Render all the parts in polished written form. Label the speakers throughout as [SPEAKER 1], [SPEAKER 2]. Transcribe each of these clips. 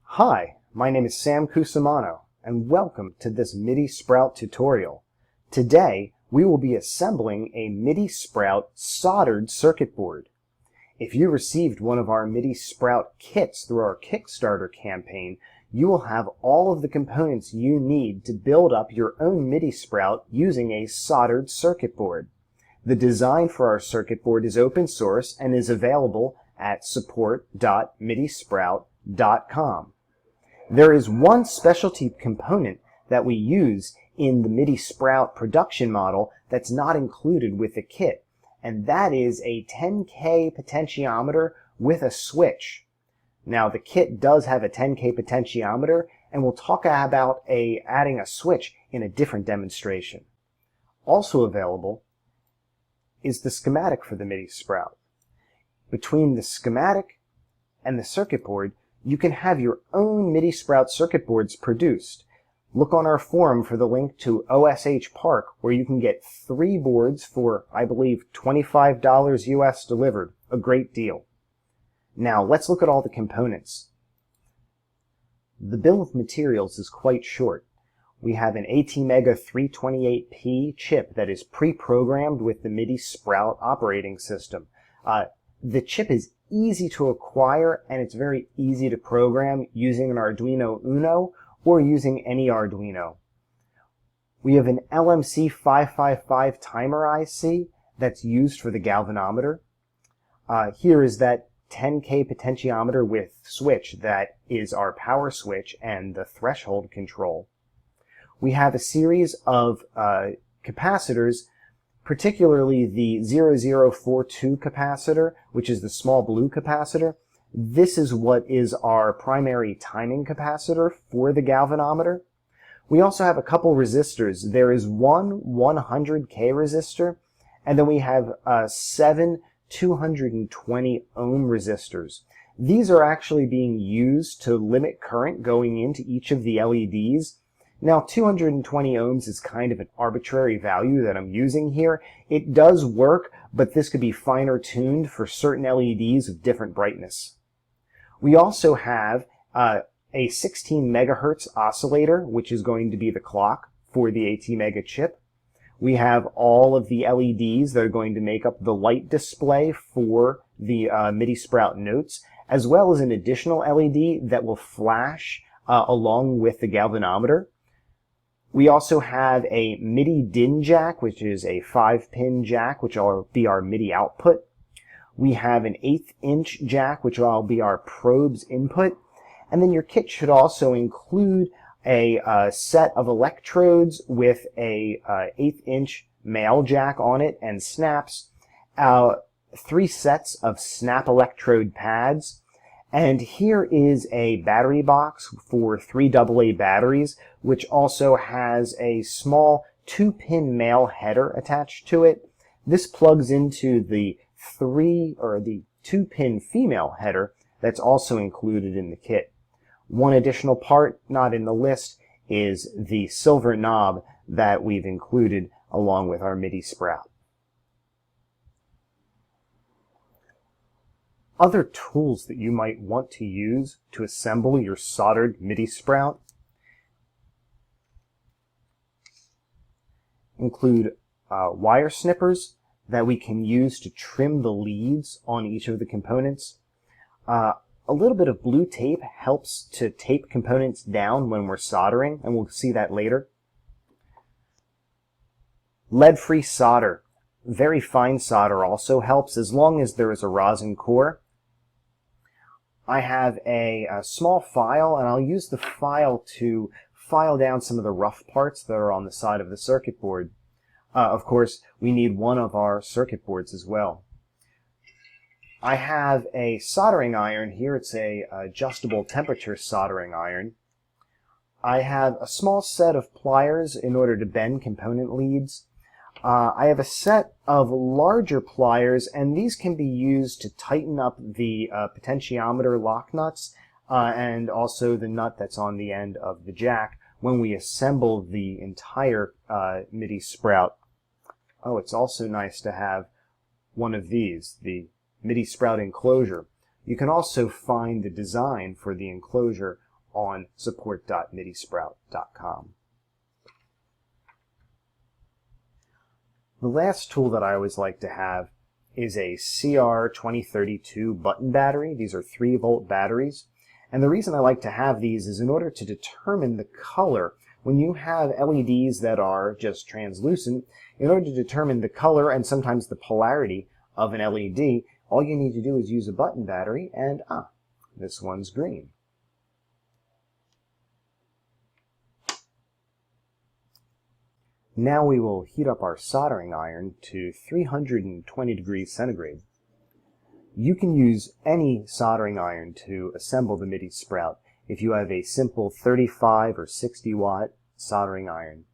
[SPEAKER 1] Hi, my name is Sam Cusimano, and welcome to this MIDI Sprout tutorial. Today, we will be assembling a MIDI Sprout soldered circuit board. If you received one of our MIDI Sprout kits through our Kickstarter campaign, you will have all of the components you need to build up your own MIDI Sprout using a soldered circuit board. The design for our circuit board is open source and is available at support.midisprout.com. There is one specialty component that we use in the MIDI Sprout production model that's not included with the kit, and that is a 10K potentiometer with a switch. Now, the kit does have a 10K potentiometer, and we'll talk about adding a switch in a different demonstration. Also available is the schematic for the MIDI Sprout. Between the schematic and the circuit board, you can have your own MIDI Sprout circuit boards produced. Look on our forum for the link to OSH Park, where you can get 3 boards for, I believe, $25 US delivered. A great deal. Now, let's look at all the components. The bill of materials is quite short. We have an ATmega 328P chip that is pre-programmed with the MIDI Sprout operating system. The chip is easy to acquire, and it's very easy to program using an Arduino Uno or using any Arduino. We have an LMC555 timer IC that's used for the galvanometer. Here is that 10K potentiometer with switch that is our power switch and the threshold control. We have a series of capacitors, particularly the 0042 capacitor, which is the small blue capacitor. This is what is our primary timing capacitor for the galvanometer. We also have a couple resistors. There is one 100K resistor, and then we have 7 220 ohm resistors. These are actually being used to limit current going into each of the LEDs. Now, 220 ohms is kind of an arbitrary value that I'm using here. It does work, but this could be finer tuned for certain LEDs of different brightness. We also have a 16 megahertz oscillator, which is going to be the clock for the ATmega chip. We have all of the LEDs that are going to make up the light display for the MIDI Sprout notes, as well as an additional LED that will flash along with the galvanometer. We also have a MIDI DIN jack, which is a 5-pin jack, which will be our MIDI output. We have an 1/8 inch jack, which will be our probes input. And then your kit should also include a set of electrodes with a 1/8 inch male jack on it and snaps, 3 sets of snap electrode pads. And here is a battery box for 3 AA batteries, which also has a small 2-pin male header attached to it. This plugs into the 2-pin female header that's also included in the kit. One additional part not in the list is the silver knob that we've included along with our MIDI Sprout. Other tools that you might want to use to assemble your soldered MIDI Sprout include wire snippers that we can use to trim the leads on each of the components. A little bit of blue tape helps to tape components down when we're soldering, and we'll see that later. Lead-free solder. Very fine solder also helps as long as there is a rosin core. I have a small file, and I'll use the file to file down some of the rough parts that are on the side of the circuit board. Of course, we need one of our circuit boards as well. I have a soldering iron here. It's a adjustable temperature soldering iron. I have a small set of pliers in order to bend component leads. I have a set of larger pliers, and these can be used to tighten up the potentiometer lock nuts and also the nut that's on the end of the jack when we assemble the entire MIDI Sprout. Oh, it's also nice to have one of these, the MIDI Sprout Enclosure. You can also find the design for the Enclosure on support.midisprout.com. The last tool that I always like to have is a CR2032 button battery. These are 3-volt batteries. And the reason I like to have these is in order to determine the color. When you have LEDs that are just translucent, in order to determine the color and sometimes the polarity of an LED, all you need to do is use a button battery and, this one's green. Now we will heat up our soldering iron to 320 degrees centigrade. You can use any soldering iron to assemble the MIDI Sprout. If you have a simple 35 or 60 watt soldering iron,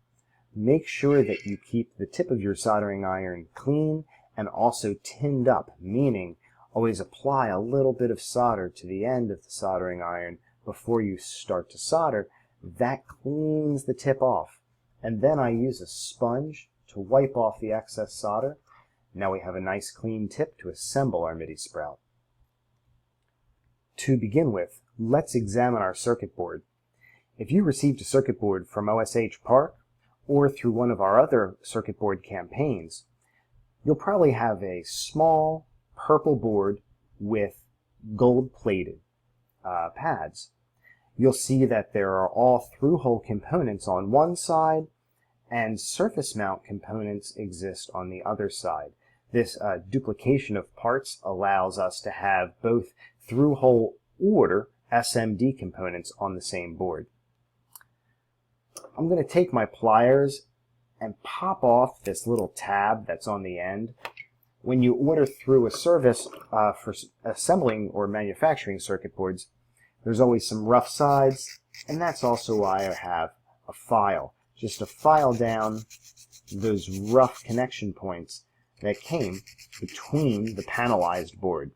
[SPEAKER 1] make sure that you keep the tip of your soldering iron clean and also tinned up, meaning always apply a little bit of solder to the end of the soldering iron before you start to solder. That cleans the tip off. And then I use a sponge to wipe off the excess solder. Now we have a nice clean tip to assemble our MIDI Sprout. To begin with, let's examine our circuit board. If you received a circuit board from OSH Park or through one of our other circuit board campaigns, you'll probably have a small purple board with gold-plated pads. You'll see that there are all through-hole components on one side and surface mount components exist on the other side. This duplication of parts allows us to have both through-hole or SMD components on the same board. I'm going to take my pliers and pop off this little tab that's on the end. When you order through a service for assembling or manufacturing circuit boards, there's always some rough sides, and that's also why I have a file, just to file down those rough connection points that came between the panelized board.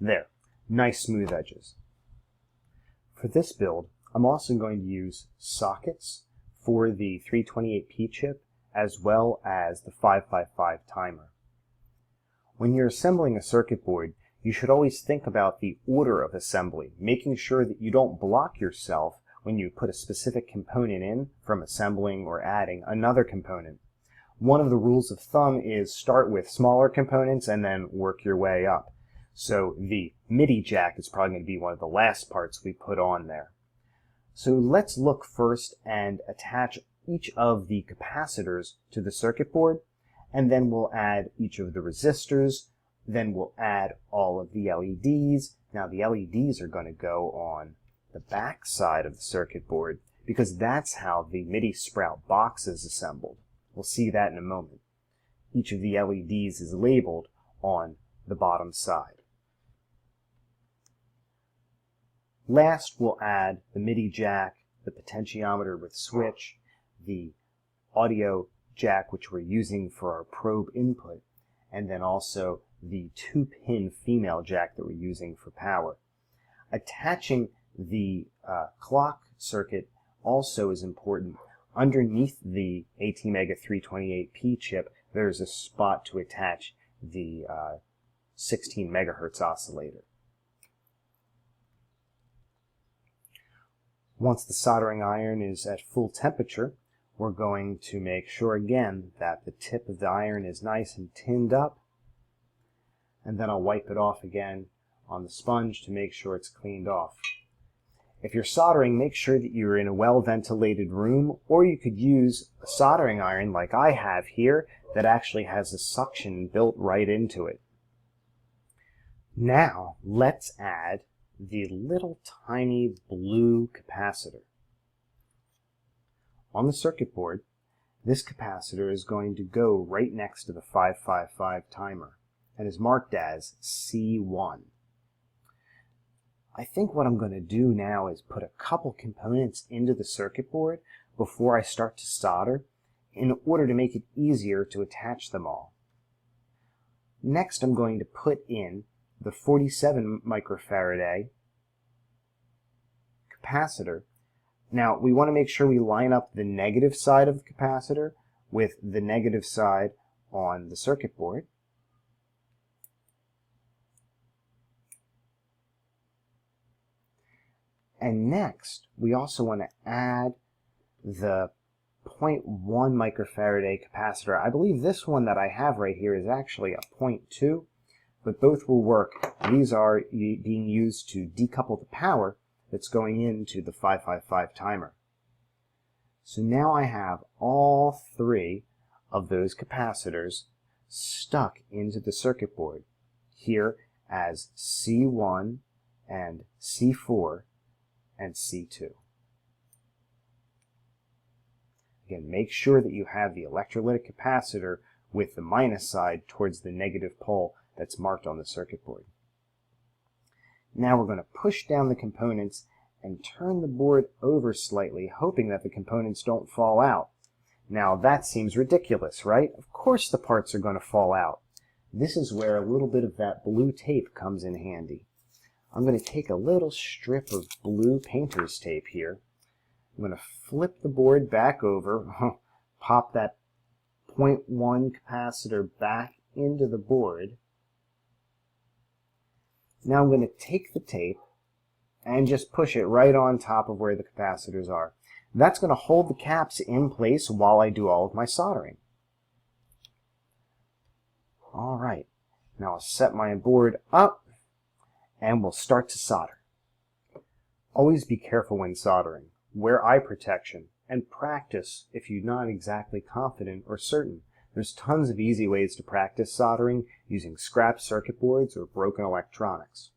[SPEAKER 1] There, nice smooth edges. For this build, I'm also going to use sockets for the 328P chip as well as the 555 timer. When you're assembling a circuit board, you should always think about the order of assembly, making sure that you don't block yourself when you put a specific component in from assembling or adding another component. One of the rules of thumb is start with smaller components and then work your way up. So the MIDI jack is probably going to be one of the last parts we put on there. So let's look first and attach each of the capacitors to the circuit board, and then we'll add each of the resistors, then we'll add all of the LEDs. Now the LEDs are going to go on the back side of the circuit board because that's how the MIDI Sprout box is assembled. We'll see that in a moment. Each of the LEDs is labeled on the bottom side. Last, we'll add the MIDI jack, the potentiometer with switch, the audio jack which we're using for our probe input, and then also the 2-pin female jack that we're using for power. Attaching the clock circuit also is important. Underneath the ATmega 328P chip, there's a spot to attach the 16 megahertz oscillator. Once the soldering iron is at full temperature, we're going to make sure again that the tip of the iron is nice and tinned up, and then I'll wipe it off again on the sponge to make sure it's cleaned off. If you're soldering, make sure that you're in a well-ventilated room, or you could use a soldering iron like I have here that actually has a suction built right into it. Now, let's add the little tiny blue capacitor. On the circuit board, this capacitor is going to go right next to the 555 timer and is marked as C1. I think what I'm going to do now is put a couple components into the circuit board before I start to solder in order to make it easier to attach them all. Next, I'm going to put in the 47 microfarad capacitor Now, we want to make sure we line up the negative side of the capacitor with the negative side on the circuit board. And next, we also want to add the 0.1 microfarad capacitor. I believe this one that I have right here is actually a 0.2, but both will work. These are being used to decouple the power that's going into the 555 timer. So now I have all three of those capacitors stuck into the circuit board here as C1 and C4 and C2. Again, make sure that you have the electrolytic capacitor with the minus side towards the negative pole that's marked on the circuit board. Now we're going to push down the components and turn the board over slightly, hoping that the components don't fall out. Now that seems ridiculous, right? Of course the parts are going to fall out. This is where a little bit of that blue tape comes in handy. I'm going to take a little strip of blue painter's tape here. I'm going to flip the board back over, pop that 0.1 capacitor back into the board. Now I'm going to take the tape and just push it right on top of where the capacitors are. That's going to hold the caps in place while I do all of my soldering. All right, now I'll set my board up and we'll start to solder. Always be careful when soldering. Wear eye protection and practice if you're not exactly confident or certain. There's tons of easy ways to practice soldering using scrap circuit boards or broken electronics.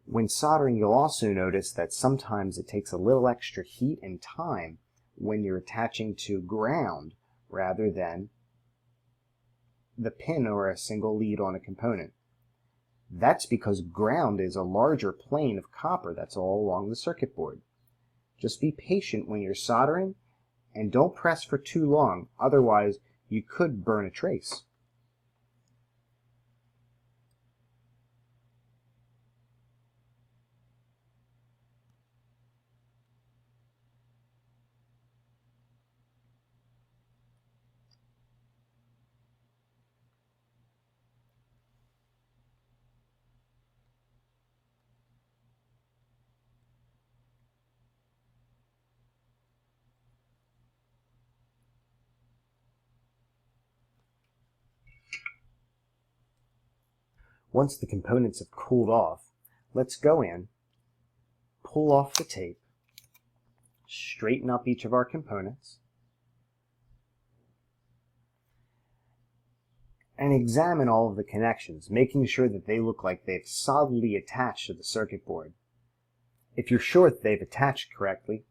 [SPEAKER 1] When soldering, you'll also notice that sometimes it takes a little extra heat and time when you're attaching to ground rather than the pin or a single lead on a component. That's because ground is a larger plane of copper that's all along the circuit board. Just be patient when you're soldering and don't press for too long, otherwise you could burn a trace. Once the components have cooled off, let's go in, pull off the tape, straighten up each of our components, and examine all of the connections, making sure that they look like they've solidly attached to the circuit board. If you're sure that they've attached correctly,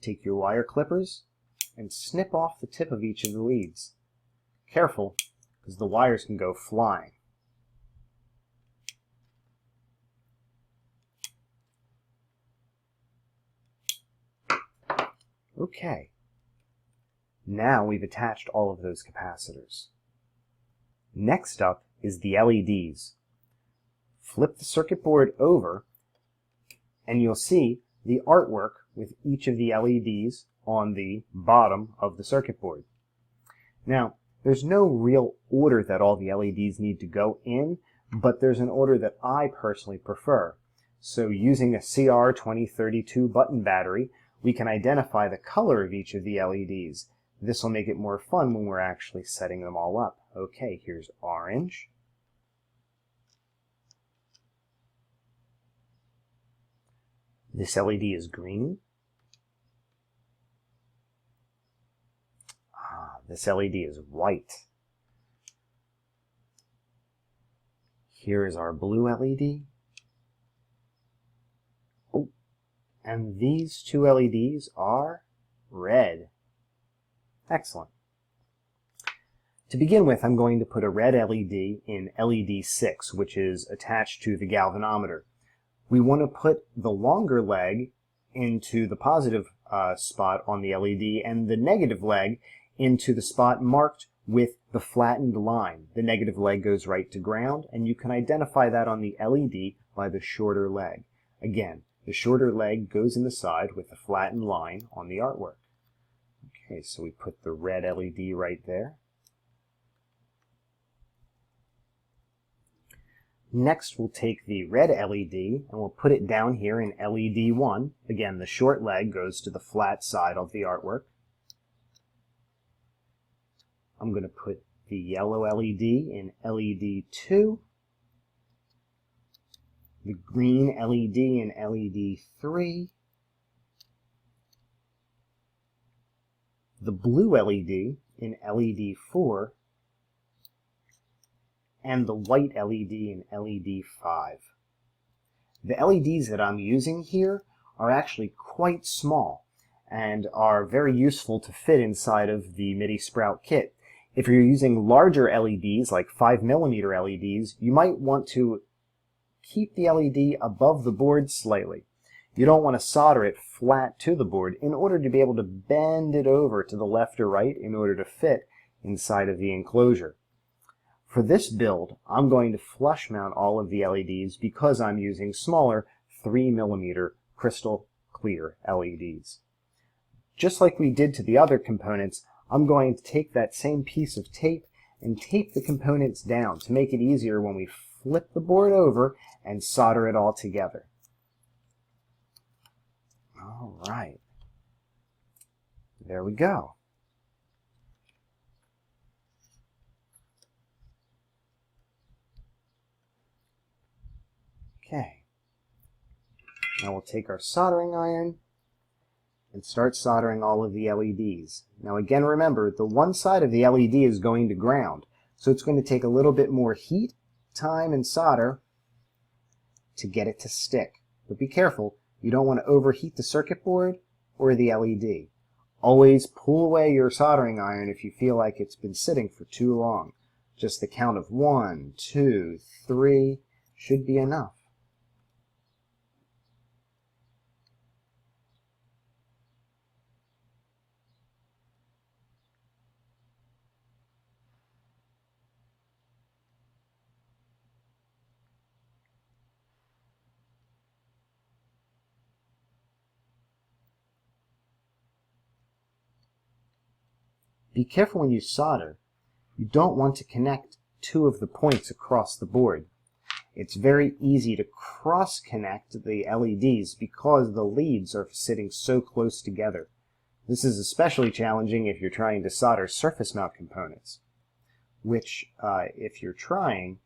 [SPEAKER 1] take your wire clippers and snip off the tip of each of the leads. Careful, because the wires can go flying. Okay, now we've attached all of those capacitors. Next up is the LEDs. Flip the circuit board over and you'll see the artwork with each of the LEDs on the bottom of the circuit board. Now, there's no real order that all the LEDs need to go in, but there's an order that I personally prefer. So using a CR2032 button battery, we can identify the color of each of the LEDs. This will make it more fun when we're actually setting them all up. Okay, here's orange. This LED is green. This LED is white. Here is our blue LED. Oh, and these two LEDs are red. Excellent. To begin with, I'm going to put a red LED in LED 6, which is attached to the galvanometer. We want to put the longer leg into the positive spot on the LED and the negative leg into the spot marked with the flattened line. The negative leg goes right to ground, and you can identify that on the LED by the shorter leg. Again, the shorter leg goes in the side with the flattened line on the artwork. Okay, so we put the red LED right there. Next, we'll take the red LED and we'll put it down here in LED 1. Again, the short leg goes to the flat side of the artwork. I'm going to put the yellow LED in LED 2, the green LED in LED 3, the blue LED in LED 4, and the white LED in LED 5. The LEDs that I'm using here are actually quite small and are very useful to fit inside of the MIDI Sprout kit. If you're using larger LEDs, like 5mm LEDs, you might want to keep the LED above the board slightly. You don't want to solder it flat to the board in order to be able to bend it over to the left or right in order to fit inside of the enclosure. For this build, I'm going to flush mount all of the LEDs because I'm using smaller 3mm crystal clear LEDs. Just like we did to the other components, I'm going to take that same piece of tape and tape the components down to make it easier when we flip the board over and solder it all together. All right. There we go. Okay. Now we'll take our soldering iron and start soldering all of the LEDs. Now again, remember, the one side of the LED is going to ground, so it's going to take a little bit more heat, time, and solder to get it to stick. But be careful, you don't want to overheat the circuit board or the LED. Always pull away your soldering iron if you feel like it's been sitting for too long. Just the count of 1, 2, 3 should be enough. Be careful when you solder. You don't want to connect two of the points across the board. It's very easy to cross-connect the LEDs because the leads are sitting so close together. This is especially challenging if you're trying to solder surface mount components, which, if you're trying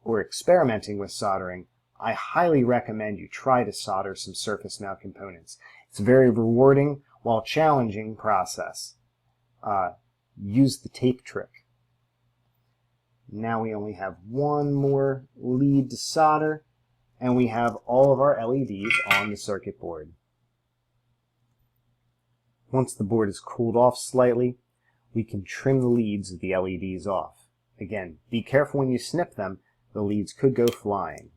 [SPEAKER 1] or experimenting with soldering, I highly recommend you try to solder some surface mount components. It's a very rewarding while challenging process. Use the tape trick. Now we only have one more lead to solder, and we have all of our LEDs on the circuit board. Once the board is cooled off slightly, we can trim the leads of the LEDs off. Again, be careful when you snip them, the leads could go flying.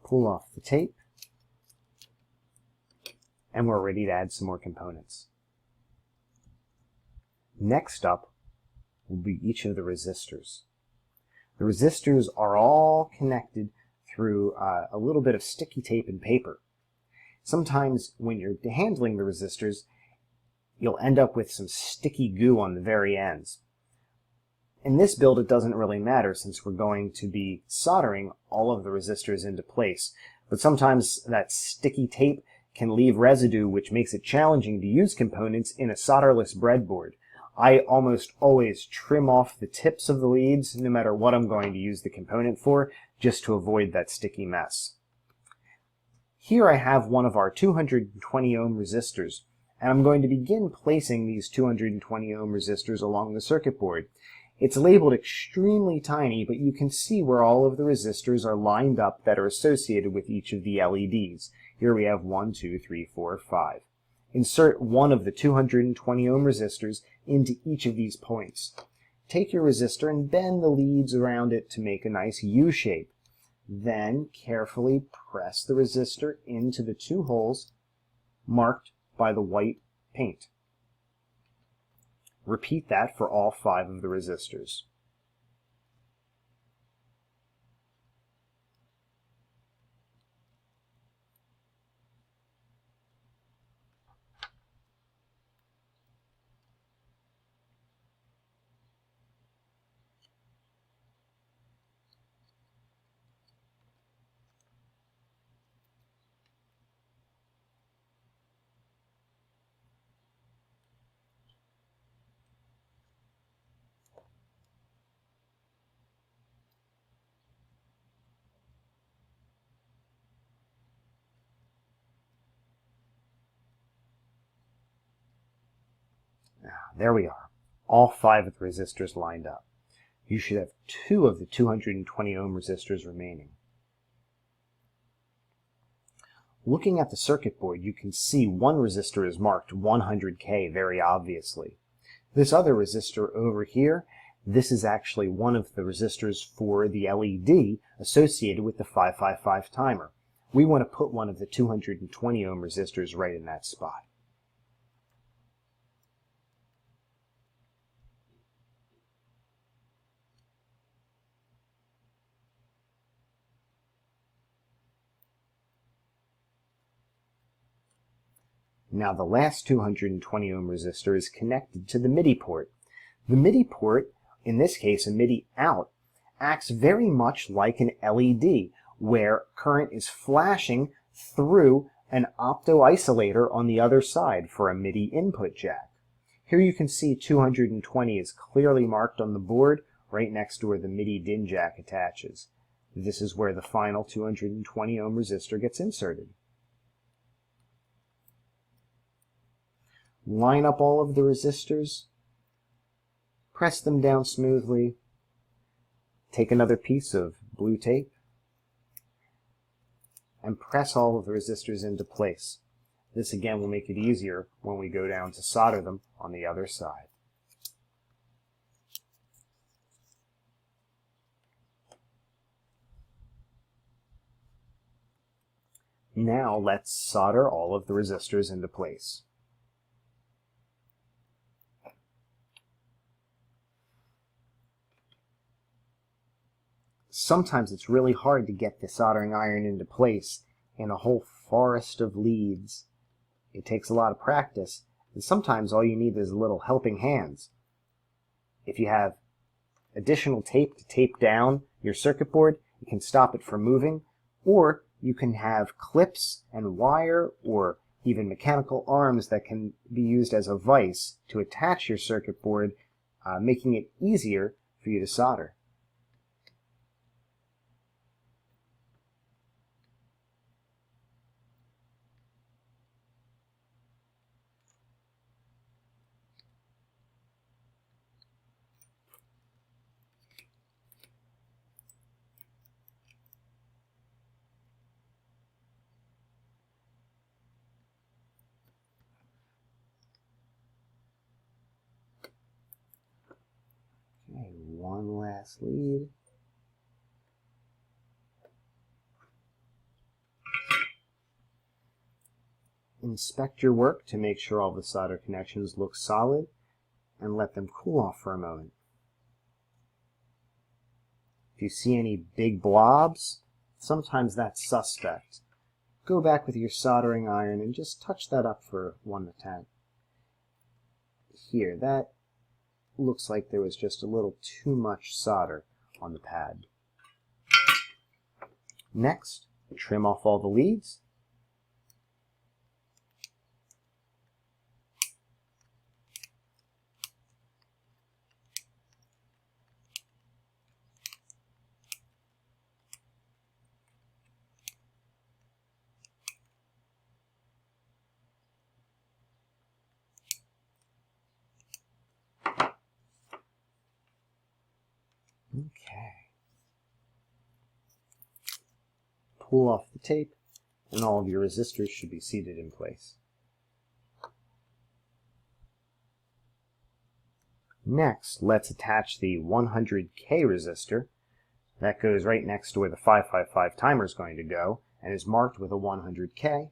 [SPEAKER 1] Pull off the tape, and we're ready to add some more components. Next up will be each of the resistors. The resistors are all connected through a little bit of sticky tape and paper. Sometimes when you're handling the resistors, you'll end up with some sticky goo on the very ends. In this build, it doesn't really matter since we're going to be soldering all of the resistors into place. But sometimes that sticky tape can leave residue, which makes it challenging to use components in a solderless breadboard. I almost always trim off the tips of the leads, no matter what I'm going to use the component for, just to avoid that sticky mess. Here I have one of our 220 ohm resistors, and I'm going to begin placing these 220 ohm resistors along the circuit board. It's labeled extremely tiny, but you can see where all of the resistors are lined up that are associated with each of the LEDs. Here we have 1, 2, 3, 4, 5. Insert one of the 220 ohm resistors into each of these points. Take your resistor and bend the leads around it to make a nice U shape. Then carefully press the resistor into the two holes marked by the white paint. Repeat that for all 5 of the resistors. There we are. All 5 of the resistors lined up. You should have 2 of the 220 ohm resistors remaining. Looking at the circuit board, you can see one resistor is marked 100K very obviously. This other resistor over here, this is actually one of the resistors for the LED associated with the 555 timer. We want to put one of the 220 ohm resistors right in that spot. Now the last 220 ohm resistor is connected to the MIDI port. The MIDI port, in this case a MIDI out, acts very much like an LED where current is flashing through an opto-isolator on the other side for a MIDI input jack. Here you can see 220 is clearly marked on the board right next to where the MIDI DIN jack attaches. This is where the final 220 ohm resistor gets inserted. Line up all of the resistors, press them down smoothly, take another piece of blue tape, and press all of the resistors into place. This again will make it easier when we go down to solder them on the other side. Now let's solder all of the resistors into place. Sometimes it's really hard to get the soldering iron into place in a whole forest of leads. It takes a lot of practice, and sometimes all you need is little helping hands. If you have additional tape to tape down your circuit board, you can stop it from moving, or you can have clips and wire or even mechanical arms that can be used as a vise to attach your circuit board, making it easier for you to solder. Okay, one last lead. Inspect your work to make sure all the solder connections look solid and let them cool off for a moment. If you see any big blobs, sometimes that's suspect. Go back with your soldering iron and just touch that up for one attempt. Here, that looks like there was just a little too much solder on the pad. Next, trim off all the leads. Okay. Pull off the tape, and all of your resistors should be seated in place. Next, let's attach the 100K resistor. That goes right next to where the 555 timer is going to go and is marked with a 100K.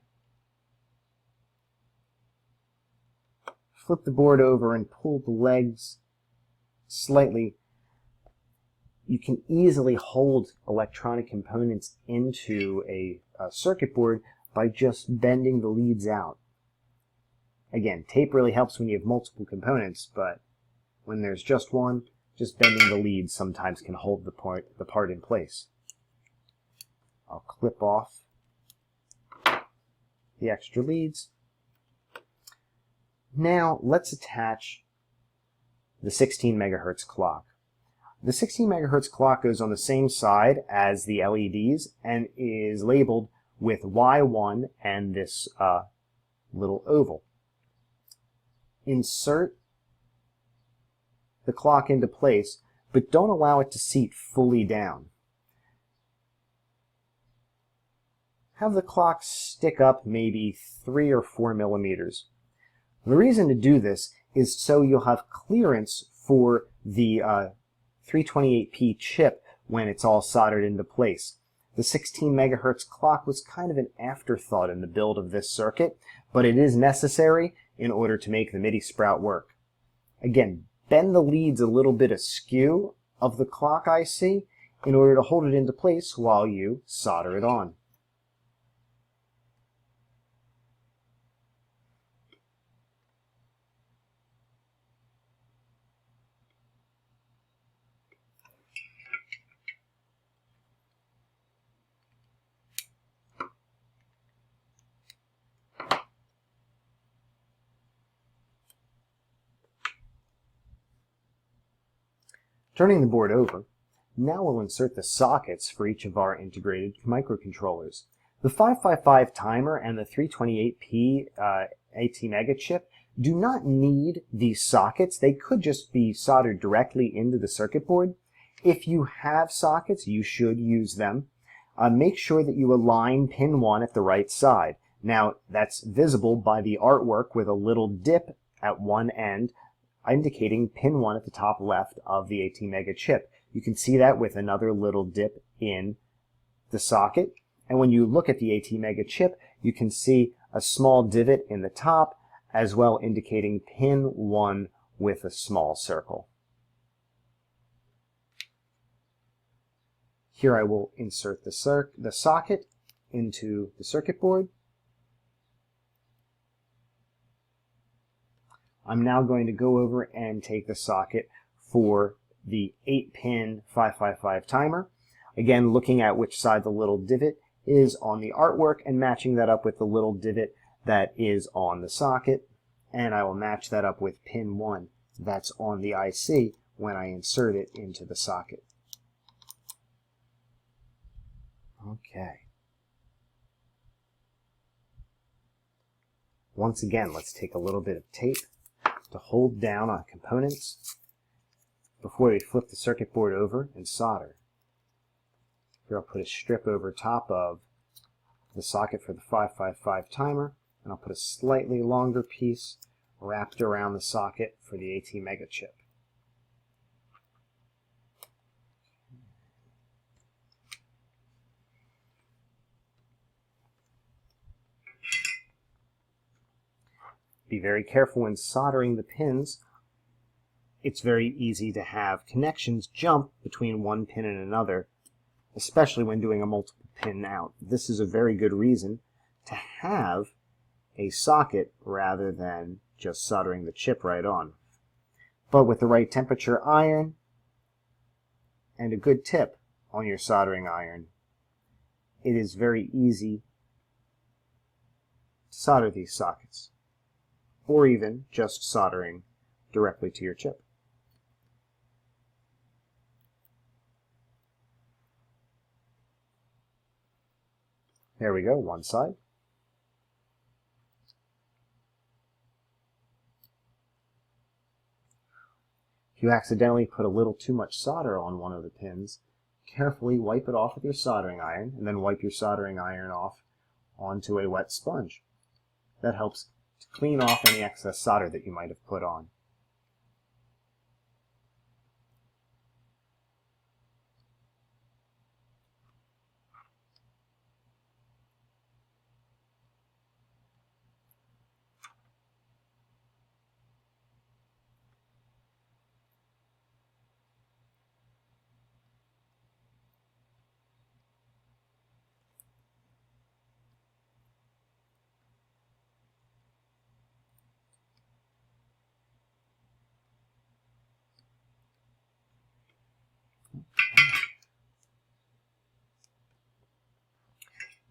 [SPEAKER 1] Flip the board over and pull the legs slightly. You can easily hold electronic components into a circuit board by just bending the leads out. Again, tape really helps when you have multiple components, but when there's just one, just bending the leads sometimes can hold the part in place. I'll clip off the extra leads. Now let's attach the 16 megahertz clock. The 16 megahertz clock goes on the same side as the LEDs and is labeled with Y1 and this little oval. Insert the clock into place, but don't allow it to seat fully down. Have the clock stick up maybe 3 or 4 millimeters. The reason to do this is so you'll have clearance for the 328p chip when it's all soldered into place. The 16 megahertz clock was kind of an afterthought in the build of this circuit, but it is necessary in order to make the MIDI Sprout work. Again, bend the leads a little bit askew of the clock IC in order to hold it into place while you solder it on. Turning the board over, now we'll insert the sockets for each of our integrated microcontrollers. The 555 timer and the 328p ATmega chip do not need these sockets. They could just be soldered directly into the circuit board. If you have sockets, you should use them. Make sure that you align pin 1 at the right side. Now, that's visible by the artwork with a little dip at one end, indicating pin 1 at the top left of the ATmega chip. You can see that with another little dip in the socket. And when you look at the ATmega chip, you can see a small divot in the top, as well indicating pin 1 with a small circle. Here I will insert the socket into the circuit board. I'm now going to go over and take the socket for the 8-pin 555 timer. Again, looking at which side the little divot is on the artwork and matching that up with the little divot that is on the socket. And I will match that up with pin 1 that's on the IC when I insert it into the socket. Okay. Once again, let's take a little bit of tape to hold down on components before we flip the circuit board over and solder. Here I'll put a strip over top of the socket for the 555 timer, and I'll put a slightly longer piece wrapped around the socket for the ATmega chip. Be very careful when soldering the pins. It's very easy to have connections jump between one pin and another, especially when doing a multiple pin out. This is a very good reason to have a socket rather than just soldering the chip right on. But with the right temperature iron and a good tip on your soldering iron, it is very easy to solder these sockets, or even just soldering directly to your chip. There we go, one side. If you accidentally put a little too much solder on one of the pins, carefully wipe it off with your soldering iron, and then wipe your soldering iron off onto a wet sponge. That helps to clean off any excess solder that you might have put on.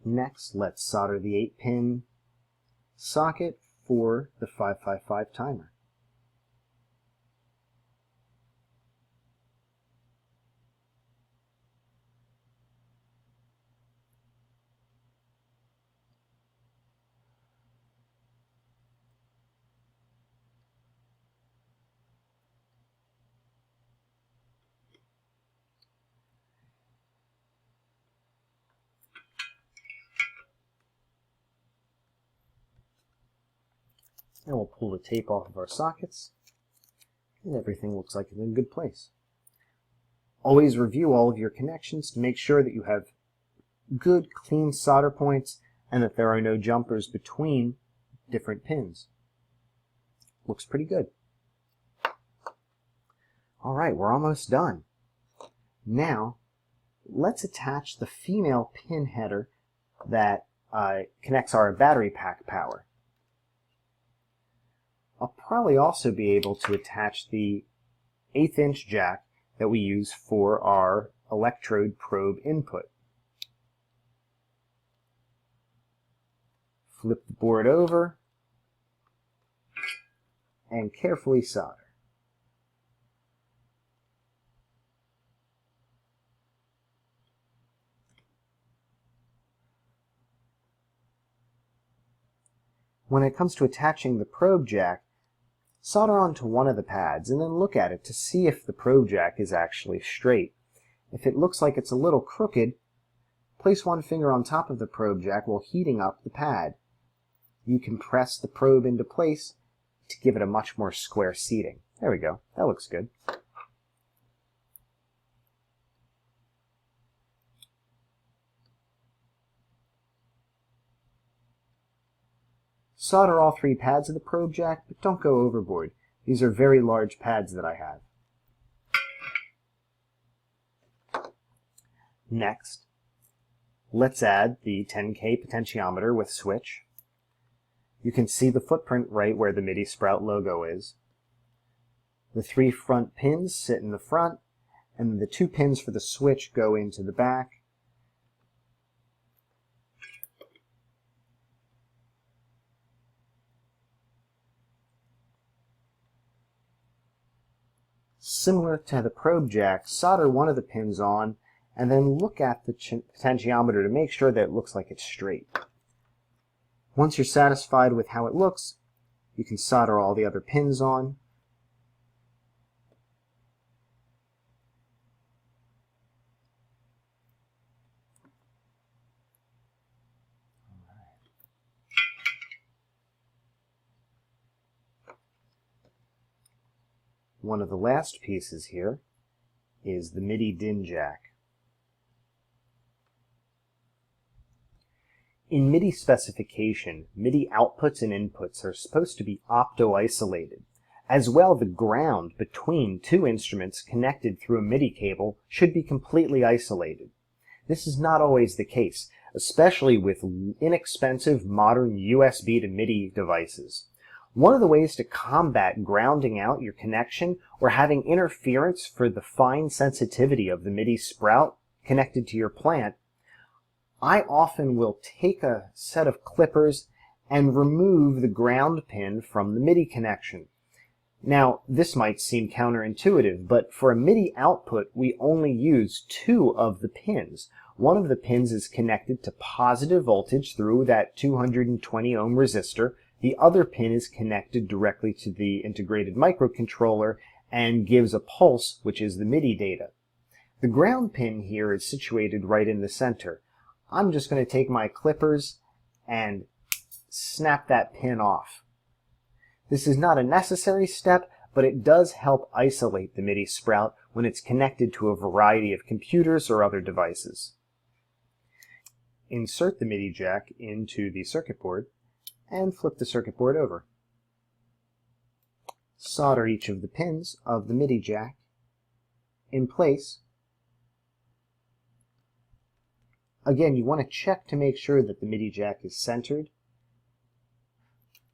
[SPEAKER 1] Next, let's solder the 8-pin socket for the 555 timer. And we'll pull the tape off of our sockets, and everything looks like it's in a good place. Always review all of your connections to make sure that you have good, clean solder points and that there are no jumpers between different pins. Looks pretty good. Alright, we're almost done. Now, let's attach the female pin header that connects our battery pack power. I'll probably also be able to attach the 1/8" jack that we use for our electrode probe input. Flip the board over and carefully solder. When it comes to attaching the probe jack, solder onto one of the pads and then look at it to see if the probe jack is actually straight. If it looks like it's a little crooked, place one finger on top of the probe jack while heating up the pad. You can press the probe into place to give it a much more square seating. There we go. That looks good. Solder all 3 pads of the probe jack, but don't go overboard. These are very large pads that I have. Next, let's add the 10K potentiometer with switch. You can see the footprint right where the MIDI Sprout logo is. The 3 front pins sit in the front, and the 2 pins for the switch go into the back. Similar to the probe jack, solder one of the pins on and then look at the potentiometer to make sure that it looks like it's straight. Once you're satisfied with how it looks, you can solder all the other pins on. One of the last pieces here is the MIDI DIN jack. In MIDI specification, MIDI outputs and inputs are supposed to be opto-isolated. As well, the ground between 2 instruments connected through a MIDI cable should be completely isolated. This is not always the case, especially with inexpensive modern USB to MIDI devices. One of the ways to combat grounding out your connection or having interference for the fine sensitivity of the MIDI Sprout connected to your plant, I often will take a set of clippers and remove the ground pin from the MIDI connection. Now, this might seem counterintuitive, but for a MIDI output, we only use 2 of the pins. One of the pins is connected to positive voltage through that 220 ohm resistor. The other pin is connected directly to the integrated microcontroller and gives a pulse, which is the MIDI data. The ground pin here is situated right in the center. I'm just going to take my clippers and snap that pin off. This is not a necessary step, but it does help isolate the MIDI Sprout when it's connected to a variety of computers or other devices. Insert the MIDI jack into the circuit board and flip the circuit board over. Solder each of the pins of the MIDI jack in place. Again, you want to check to make sure that the MIDI jack is centered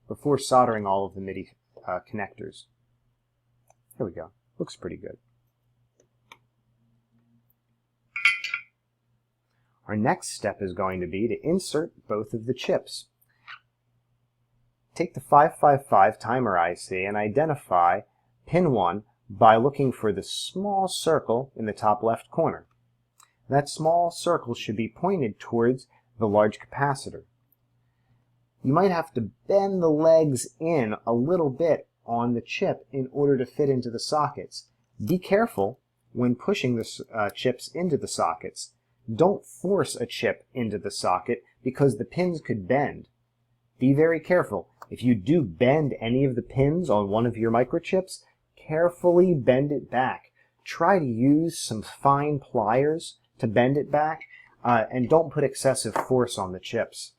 [SPEAKER 1] before soldering all of the MIDI connectors. Here we go. Looks pretty good. Our next step is going to be to insert both of the chips. Take the 555 timer IC and identify pin 1 by looking for the small circle in the top left corner. That small circle should be pointed towards the large capacitor. You might have to bend the legs in a little bit on the chip in order to fit into the sockets. Be careful when pushing the chips into the sockets. Don't force a chip into the socket because the pins could bend. Be very careful. If you do bend any of the pins on one of your microchips, carefully bend it back. Try to use some fine pliers to bend it back, and don't put excessive force on the chips.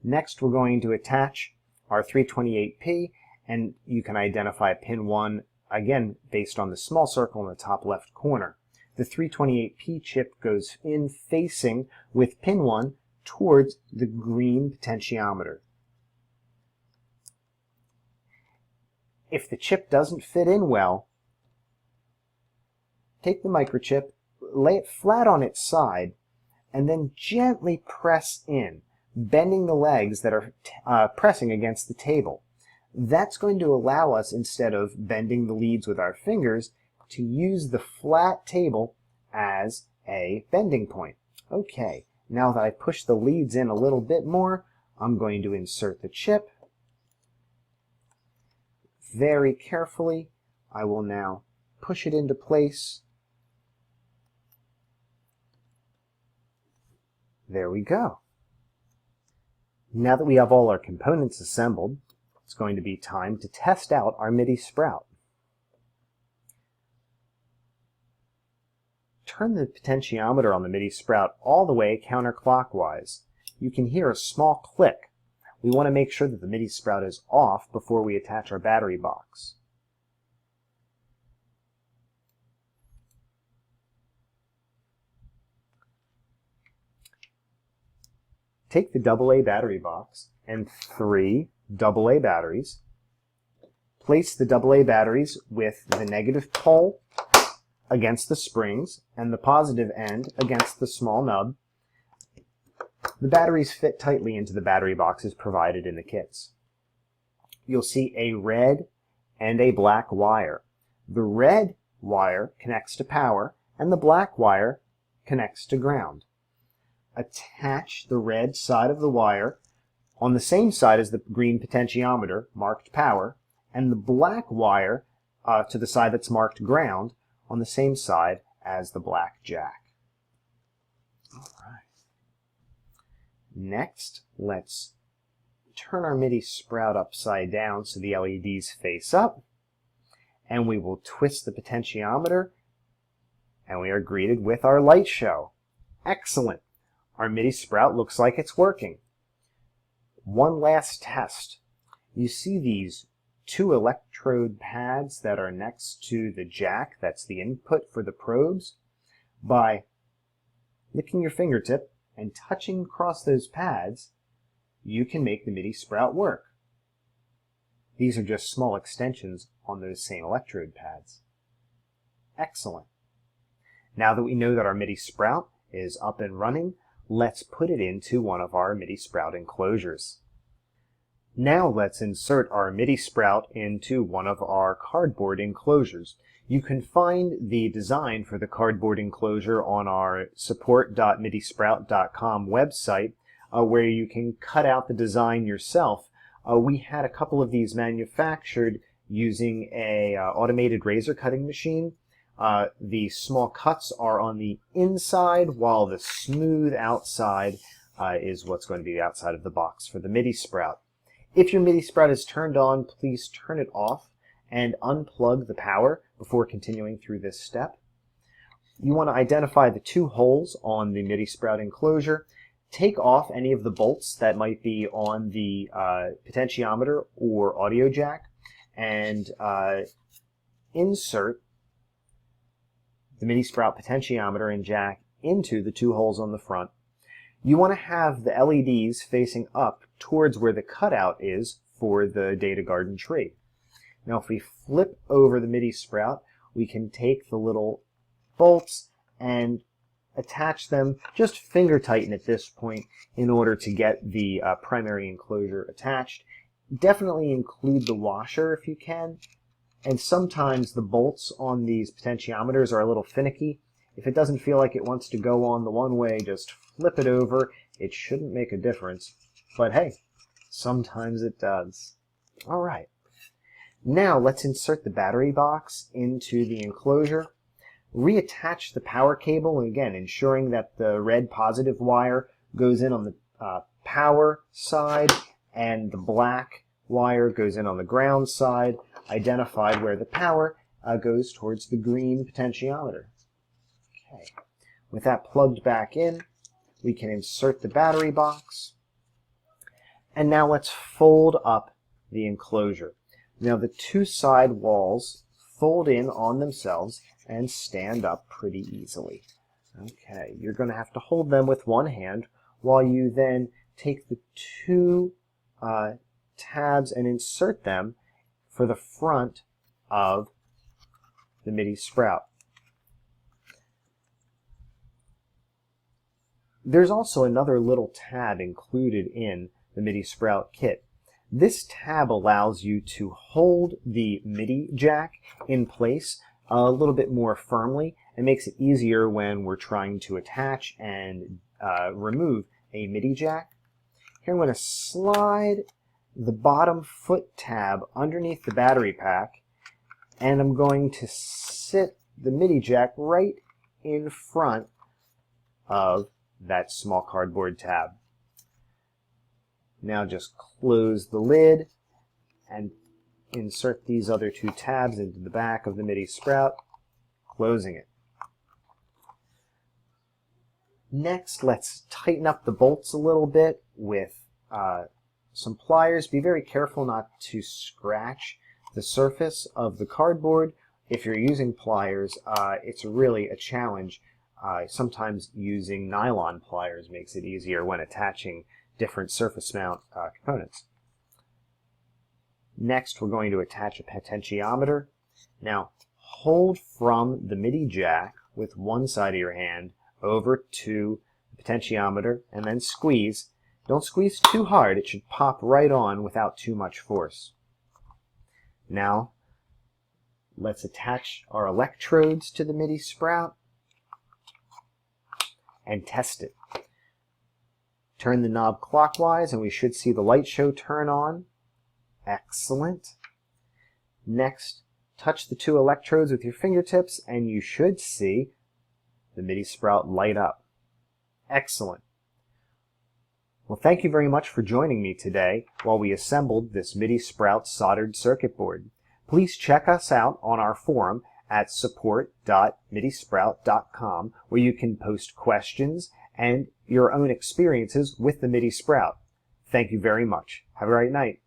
[SPEAKER 1] Next, we're going to attach our 328P, and you can identify pin 1, again, based on the small circle in the top left corner. The 328P chip goes in facing with pin 1 towards the green potentiometer. If the chip doesn't fit in well, take the microchip, lay it flat on its side, and then gently press in, bending the legs that are pressing against the table. That's going to allow us, instead of bending the leads with our fingers, to use the flat table as a bending point. Okay, now that I push the leads in a little bit more, I'm going to insert the chip. Very carefully, I will now push it into place. There we go. Now that we have all our components assembled, it's going to be time to test out our MIDI Sprout. Turn the potentiometer on the MIDI Sprout all the way counterclockwise. You can hear a small click. We want to make sure that the MIDI Sprout is off before we attach our battery box. Take the AA battery box and 3 AA batteries. Place the AA batteries with the negative pole against the springs and the positive end against the small nub. The batteries fit tightly into the battery boxes provided in the kits. You'll see a red and a black wire. The red wire connects to power and the black wire connects to ground. Attach the red side of the wire on the same side as the green potentiometer, marked power, and the black wire to the side that's marked ground on the same side as the black jack. All right. Next, let's turn our MIDI Sprout upside down so the LEDs face up, and we will twist the potentiometer, and we are greeted with our light show. Excellent! Our MIDI Sprout looks like it's working. One last test. You see these 2 electrode pads that are next to the jack, that's the input for the probes. By licking your fingertip and touching across those pads, you can make the MIDI Sprout work. These are just small extensions on those same electrode pads. Excellent. Now that we know that our MIDI Sprout is up and running, let's put it into one of our MIDI Sprout enclosures. Now let's insert our MIDI Sprout into one of our cardboard enclosures. You can find the design for the cardboard enclosure on our support.midisprout.com website, where you can cut out the design yourself. We had a couple of these manufactured using a automated razor cutting machine. The small cuts are on the inside, while the smooth outside is what's going to be the outside of the box for the MIDI Sprout. If your MIDI Sprout is turned on, please turn it off and unplug the power before continuing through this step. You want to identify the 2 holes on the MIDI Sprout enclosure. Take off any of the bolts that might be on the potentiometer or audio jack, and insert the MIDI Sprout potentiometer and jack into the 2 holes on the front. You want to have the LEDs facing up towards where the cutout is for the data garden tree. Now if we flip over the MIDI Sprout, we can take the little bolts and attach them, just finger tighten at this point in order to get the primary enclosure attached. Definitely include the washer if you can, and sometimes the bolts on these potentiometers are a little finicky. If it doesn't feel like it wants to go on the one way, just flip it over. It shouldn't make a difference, but hey, sometimes it does. All right. Now let's insert the battery box into the enclosure. Reattach the power cable, and again, ensuring that the red positive wire goes in on the power side and the black wire goes in on the ground side, identified where the power goes towards the green potentiometer. Okay. With that plugged back in, we can insert the battery box. And now let's fold up the enclosure. Now the two side walls fold in on themselves and stand up pretty easily. Okay, you're going to have to hold them with one hand while you then take the two tabs and insert them for the front of the MIDI Sprout. There's also another little tab included in the MIDI Sprout kit. This tab allows you to hold the MIDI jack in place a little bit more firmly and makes it easier when we're trying to attach and remove a MIDI jack. Here I'm going to slide the bottom foot tab underneath the battery pack, and I'm going to sit the MIDI jack right in front of that small cardboard tab. Now just close the lid and insert these other two tabs into the back of the MIDI Sprout, closing it. Next, let's tighten up the bolts a little bit with some pliers. Be very careful not to scratch the surface of the cardboard. If you're using pliers, it's really a challenge. Sometimes using nylon pliers makes it easier when attaching different surface mount components. Next, we're going to attach a potentiometer. Now, hold from the MIDI jack with one side of your hand over to the potentiometer and then squeeze. Don't squeeze too hard. It should pop right on without too much force. Now, let's attach our electrodes to the MIDI Sprout and test it. Turn the knob clockwise and we should see the light show turn on. Excellent. Next, touch the two electrodes with your fingertips and you should see the MIDI Sprout light up. Excellent. Well, thank you very much for joining me today while we assembled this MIDI Sprout soldered circuit board. Please check us out on our forum at support.midisprout.com, where you can post questions and your own experiences with the MIDI Sprout. Thank you very much. Have a great night.